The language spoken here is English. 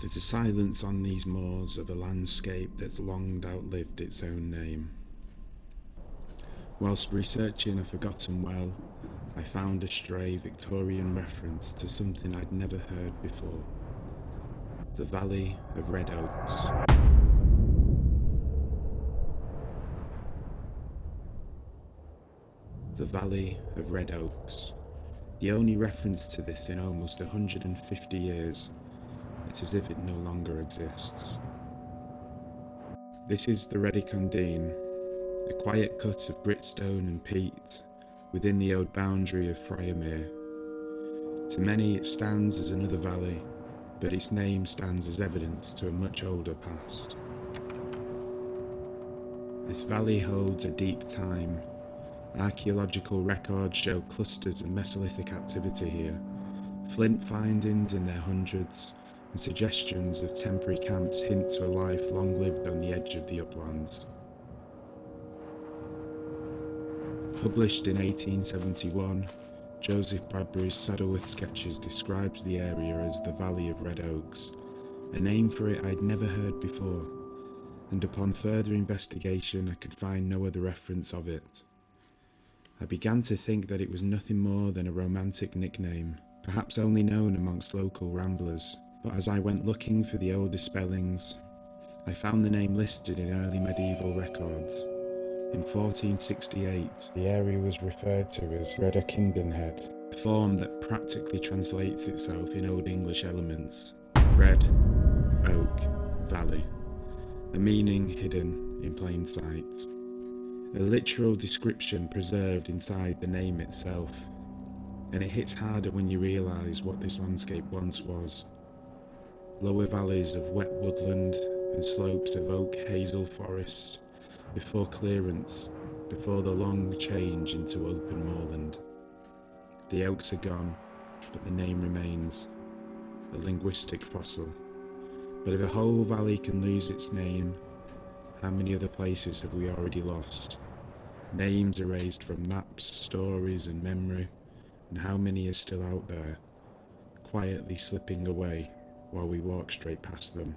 There's a silence on these moors of a landscape that's long outlived its own name. Whilst researching a forgotten well, I found a stray Victorian reference to something I'd never heard before. The Valley of Red Oaks. The Valley of Red Oaks. The only reference to this in almost 150 years. It's as if it no longer exists. This is the Readycon Dean, a quiet cut of gritstone and peat within the old boundary of Friarmere. To many it stands as another valley, but its name stands as evidence to a much older past. This valley holds a deep time. Archaeological records show clusters of Mesolithic activity here, flint findings in their hundreds, and suggestions of temporary camps hint to a life long lived on the edge of the uplands. Published in 1871, Joseph Bradbury's Saddleworth sketches describes the area as the Valley of Red Oaks, a name for it I'd never heard before, and upon further investigation I could find no other reference of it. I began to think that it was nothing more than a romantic nickname, perhaps only known amongst local ramblers, but as I went looking for the oldest spellings, I found the name listed in early medieval records. In 1468, the area was referred to as Readycon, a form that practically translates itself in Old English elements. Red, Oak, Valley, a meaning hidden in plain sight. A literal description preserved inside the name itself, and it hits harder when you realise what this landscape once was. Lower valleys of wet woodland and slopes of oak hazel forest, before clearance, before the long change into open moorland. The oaks are gone, but the name remains, a linguistic fossil. But if a whole valley can lose its name, how many other places have we already lost? Names erased from maps, stories and memory, and how many are still out there, quietly slipping away while we walk straight past them?